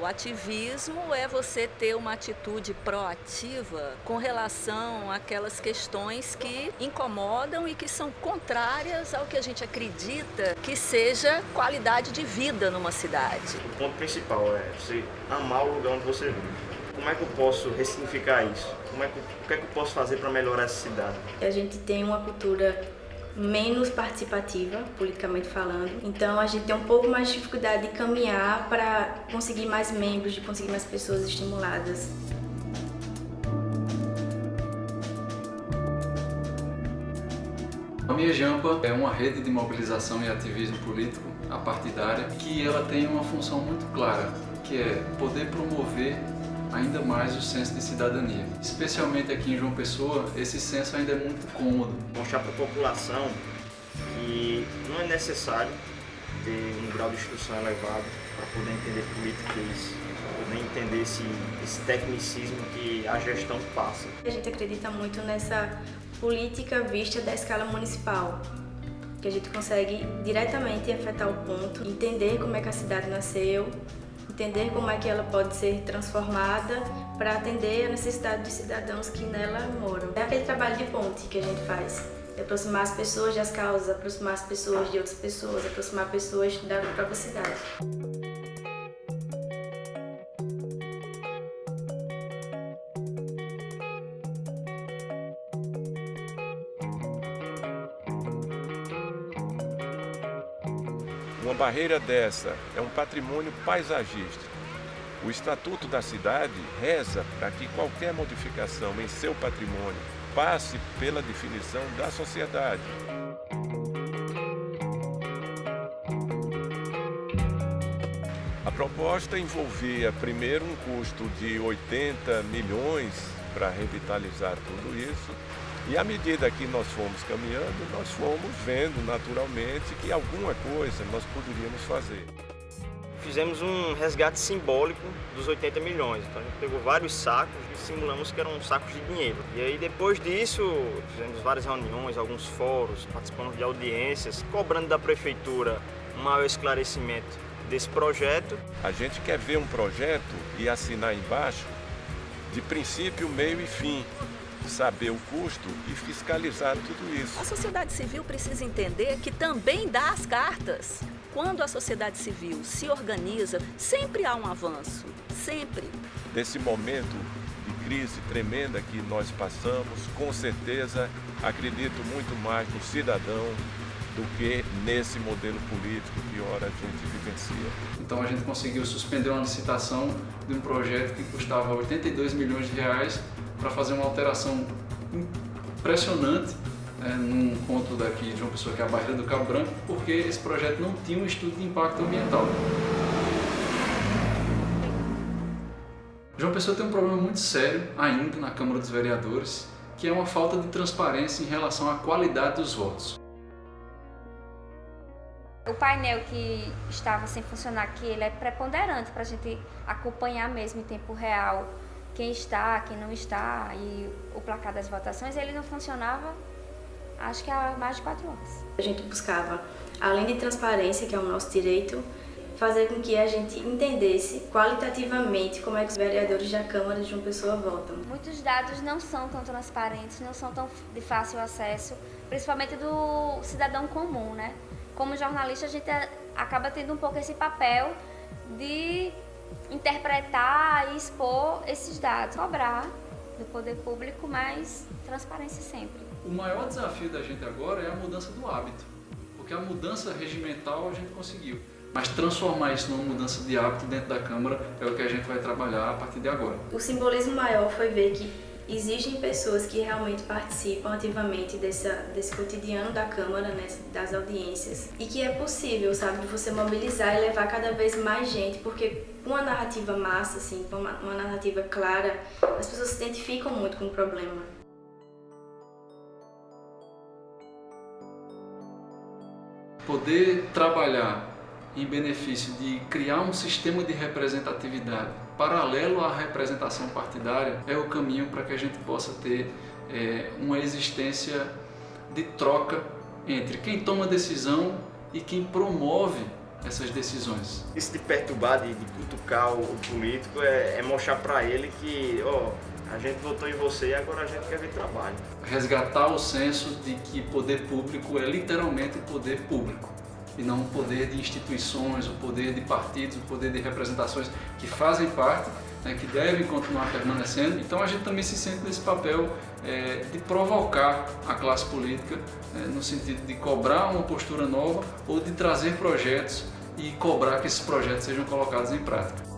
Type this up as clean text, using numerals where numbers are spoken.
O ativismo é você ter uma atitude proativa com relação àquelas questões que incomodam e que são contrárias ao que a gente acredita que seja qualidade de vida numa cidade. O ponto principal é você amar o lugar onde você vive. Como é que eu posso ressignificar isso? O que é que eu posso fazer para melhorar essa cidade? A gente tem uma cultura menos participativa, politicamente falando. Então a gente tem um pouco mais de dificuldade de caminhar para conseguir mais membros, de conseguir mais pessoas estimuladas. A Minha Jampa é uma rede de mobilização e ativismo político apartidária que ela tem uma função muito clara, que é poder promover ainda mais o senso de cidadania. Especialmente aqui em João Pessoa, esse senso ainda é muito cômodo. Mostrar para a população que não é necessário ter um grau de instrução elevado para poder entender políticas, para poder entender esse tecnicismo que a gestão passa. A gente acredita muito nessa política vista da escala municipal, que a gente consegue diretamente afetar o ponto, entender como é que a cidade nasceu, entender como é que ela pode ser transformada para atender a necessidade dos cidadãos que nela moram. É aquele trabalho de ponte que a gente faz, é aproximar as pessoas das causas, aproximar as pessoas de outras pessoas, aproximar pessoas da própria cidade. Uma barreira dessa é um patrimônio paisagístico. O Estatuto da Cidade reza para que qualquer modificação em seu patrimônio passe pela definição da sociedade. A proposta envolvia primeiro um custo de 80 milhões para revitalizar tudo isso. E à medida que nós fomos caminhando, nós fomos vendo naturalmente que alguma coisa nós poderíamos fazer. Fizemos um resgate simbólico dos 80 milhões. Então a gente pegou vários sacos e simulamos que eram sacos de dinheiro. E aí depois disso, fizemos várias reuniões, alguns fóruns, participamos de audiências, cobrando da prefeitura um maior esclarecimento desse projeto. A gente quer ver um projeto e assinar embaixo de princípio, meio e fim. Saber o custo e fiscalizar tudo isso. A sociedade civil precisa entender que também dá as cartas. Quando a sociedade civil se organiza, sempre há um avanço, sempre. Nesse momento de crise tremenda que nós passamos, com certeza acredito muito mais no cidadão do que nesse modelo político que ora a gente vivencia. Então a gente conseguiu suspender uma licitação de um projeto que custava 82 milhões de reais para fazer uma alteração impressionante num ponto daqui de uma pessoa que é a Barreira do Cabo Branco, porque esse projeto não tinha um estudo de impacto ambiental. João Pessoa tem um problema muito sério ainda na Câmara dos Vereadores, que é uma falta de transparência em relação à qualidade dos votos. O painel que estava sem funcionar aqui, ele é preponderante para a gente acompanhar mesmo em tempo real quem está, quem não está, e o placar das votações, ele não funcionava, acho que há mais de 4 horas. A gente buscava, além de transparência, que é o nosso direito, fazer com que a gente entendesse qualitativamente como é que os vereadores da Câmara de João Pessoa votam. Muitos dados não são tão transparentes, não são tão de fácil acesso, principalmente do cidadão comum, né? Como jornalista, a gente acaba tendo um pouco esse papel de interpretar e expor esses dados, cobrar do poder público, mas transparência sempre. O maior desafio da gente agora é a mudança do hábito, porque a mudança regimental a gente conseguiu, mas transformar isso numa mudança de hábito dentro da Câmara é o que a gente vai trabalhar a partir de agora. O simbolismo maior foi ver que existem pessoas que realmente participam ativamente desse cotidiano da Câmara, né, das audiências, e que é possível, sabe, de você mobilizar e levar cada vez mais gente, porque com uma narrativa massa, assim, com uma narrativa clara, as pessoas se identificam muito com o problema. Poder trabalhar em benefício de criar um sistema de representatividade paralelo à representação partidária é o caminho para que a gente possa ter uma existência de troca entre quem toma decisão e quem promove essas decisões. Isso de perturbar, de cutucar o político é mostrar para ele que, a gente votou em você e agora a gente quer ver trabalho. Resgatar o senso de que poder público é literalmente o poder público e não o poder de instituições, o poder de partidos, o poder de representações que fazem parte, né, que devem continuar permanecendo. Então a gente também se sente nesse papel de provocar a classe política, no sentido de cobrar uma postura nova ou de trazer projetos e cobrar que esses projetos sejam colocados em prática.